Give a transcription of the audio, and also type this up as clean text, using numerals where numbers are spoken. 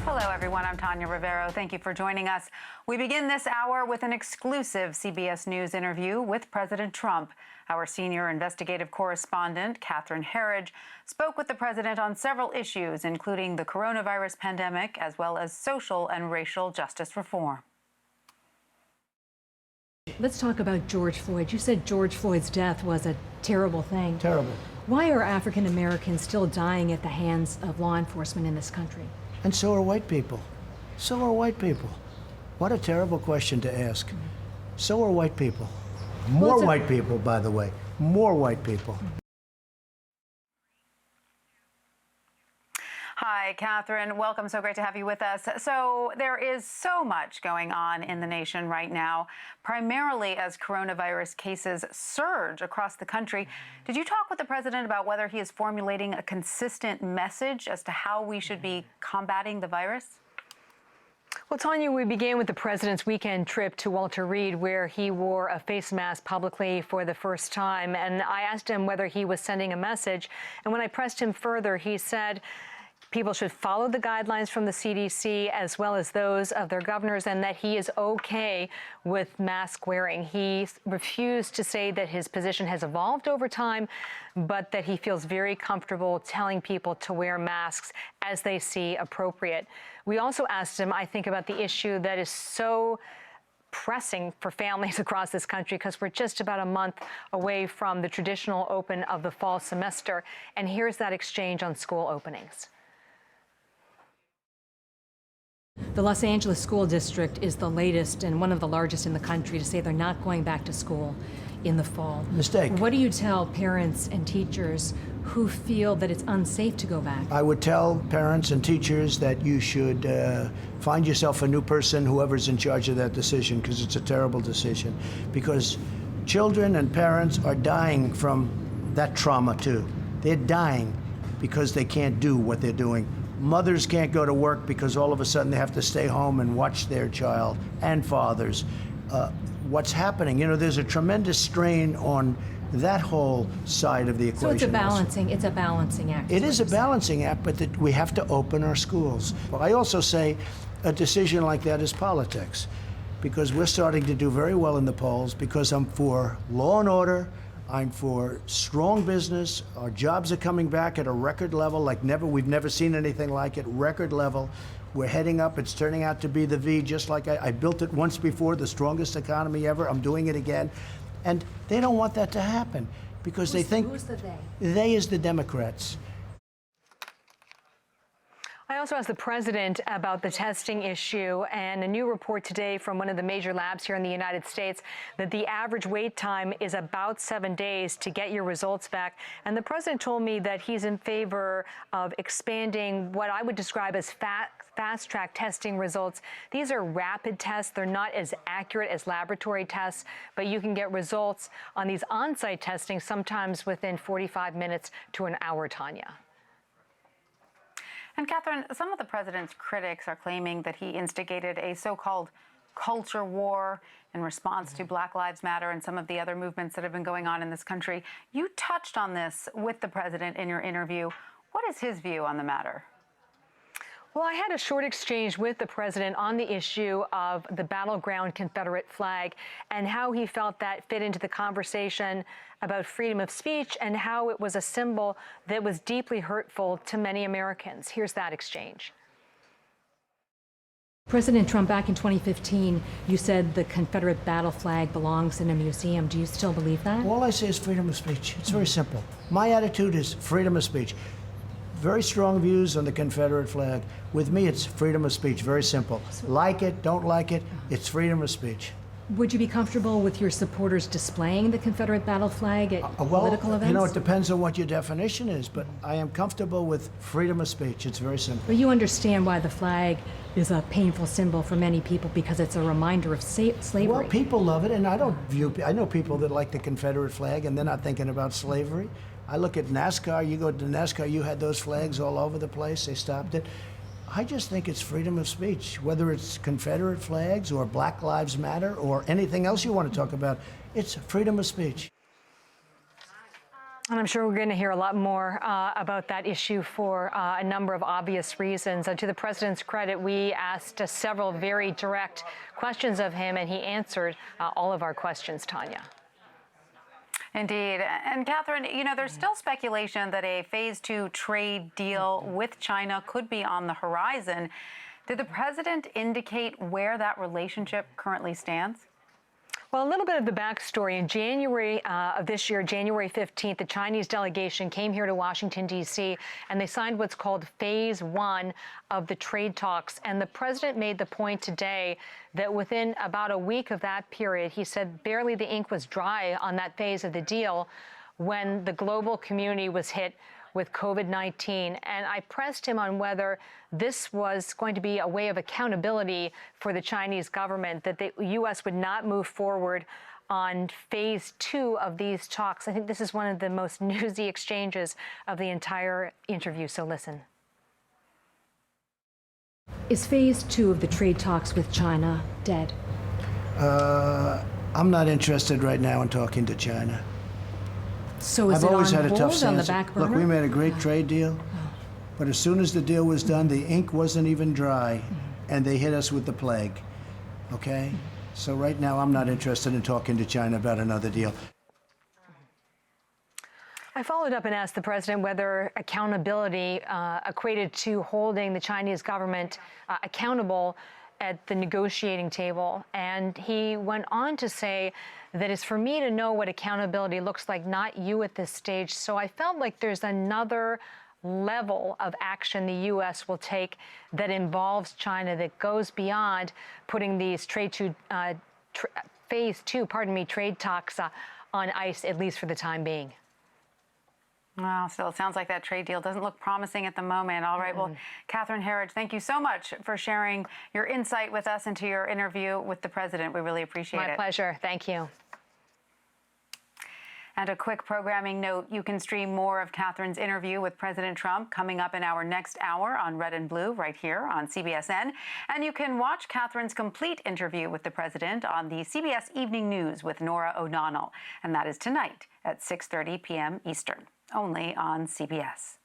Hello, everyone. I'm Tanya Rivero. Thank you for joining us. We begin this hour with an exclusive CBS News interview with President Trump. Our senior investigative correspondent, Catherine Herridge, spoke with the president on several issues, including the coronavirus pandemic, as well as social and racial justice reform. Let's talk about George Floyd. You said George Floyd's death was a terrible thing. Terrible. Why are African Americans still dying at the hands of law enforcement in this country? And so are white people. So are white people. What a terrible question to ask. So are white people. More white people, by the way. More white people. Hi, Catherine. Welcome. So great to have you with us. So there is so much going on in the nation right now, primarily as coronavirus cases surge across the country. Did you talk with the president about whether he is formulating a consistent message as to how we should be combating the virus? Well, Tanya, we began with the president's weekend trip to Walter Reed, where he wore a face mask publicly for the first time. And I asked him whether he was sending a message. And when I pressed him further, he said people should follow the guidelines from the CDC as well as those of their governors, and that he is okay with mask wearing. He refused to say that his position has evolved over time, but that he feels very comfortable telling people to wear masks as they see appropriate. We also asked him, I think, about the issue that is so pressing for families across this country, because we're just about a month away from the traditional open of the fall semester. And here's that exchange on school openings. The Los Angeles School District is the latest and one of the largest in the country to say they're not going back to school in the fall. Mistake. What do you tell parents and teachers who feel that it's unsafe to go back? I would tell parents and teachers that you should find yourself a new person, whoever's in charge of that decision, because it's a terrible decision. Because children and parents are dying from that trauma too. They're dying because they can't do what they're doing. Mothers can't go to work because all of a sudden they have to stay home and watch their child, and fathers. What's happening? You know, there's a tremendous strain on that whole side of the equation. So it's a balancing act. It is a balancing act, but that we have to open our schools. Well, I also say a decision like that is politics, because we're starting to do very well in the polls, because I'm for law and order. I'm for strong business. Our jobs are coming back at a record level like we've never seen anything like it, record level. We're heading up. It's turning out to be the V, just like I built it once before, the strongest economy ever. I'm doing it again. And they don't want that to happen because they think who's the they? They is the Democrats. I also asked the president about the testing issue, and a new report today from one of the major labs here in the United States that the average wait time is about 7 days to get your results back. And the president told me that he's in favor of expanding what I would describe as fast-track testing results. These are rapid tests. They're not as accurate as laboratory tests, but you can get results on these on-site testing sometimes within 45 minutes to an hour, Tanya. And Catherine, some of the president's critics are claiming that he instigated a so-called culture war in response to Black Lives Matter and some of the other movements that have been going on in this country. You touched on this with the president in your interview. What is his view on the matter? Well, I had a short exchange with the president on the issue of the battleground Confederate flag and how he felt that fit into the conversation about freedom of speech and how it was a symbol that was deeply hurtful to many Americans. Here's that exchange. President Trump, back in 2015, you said the Confederate battle flag belongs in a museum. Do you still believe that? All I say is freedom of speech. It's very simple. My attitude is freedom of speech. Very strong views on the Confederate flag. With me, it's freedom of speech. Very simple. Like it, don't like it, it's freedom of speech. Would you be comfortable with your supporters displaying the Confederate battle flag at political events? You know, it depends on what your definition is, but I am comfortable with freedom of speech. It's very simple. But you understand why the flag is a painful symbol for many people, because it's a reminder of slavery. Well, people love it, and I know people that like the Confederate flag, and they're not thinking about slavery. I look at NASCAR. You go to NASCAR, you had those flags all over the place. They stopped it. I just think it's freedom of speech, whether it's Confederate flags or Black Lives Matter or anything else you want to talk about. It's freedom of speech. And I'm sure we're going to hear a lot more about that issue for a number of obvious reasons. To the president's credit, we asked several very direct questions of him, and he answered all of our questions, Tanya. Indeed. And Catherine, you know, there's still speculation that a phase 2 trade deal with China could be on the horizon. Did the president indicate where that relationship currently stands? Well, a little bit of the backstory. In January of this year, January 15th, the Chinese delegation came here to Washington, D.C., and they signed what's called Phase 1 of the trade talks. And the president made the point today that within about a week of that period, he said barely the ink was dry on that phase of the deal when the global community was hit with COVID-19. And I pressed him on whether this was going to be a way of accountability for the Chinese government, that the U.S. would not move forward on phase 2 of these talks. I think this is one of the most newsy exchanges of the entire interview, so listen. Is phase 2 of the trade talks with China dead? I'm not interested right now in talking to China. So is I've it always on had a tough hold, on the stance. back burner? Look, we made a great trade deal, but as soon as the deal was done, the ink wasn't even dry, and they hit us with the plague, okay? So right now, I'm not interested in talking to China about another deal. I followed up and asked the president whether accountability equated to holding the Chinese government accountable at the negotiating table. And he went on to say that it's for me to know what accountability looks like, not you at this stage. So I felt like there's another level of action the U.S. will take that involves China, that goes beyond putting these phase 2 trade talks on ice, at least for the time being. Well, still, it sounds like that trade deal doesn't look promising at the moment. All right. Well, Catherine Herridge, thank you so much for sharing your insight with us into your interview with the president. We really appreciate it. My pleasure. Thank you. And a quick programming note, you can stream more of Catherine's interview with President Trump coming up in our next hour on Red and Blue right here on CBSN. And you can watch Catherine's complete interview with the president on the CBS Evening News with Norah O'Donnell. And that is tonight at 6:30 p.m. Eastern, only on CBS.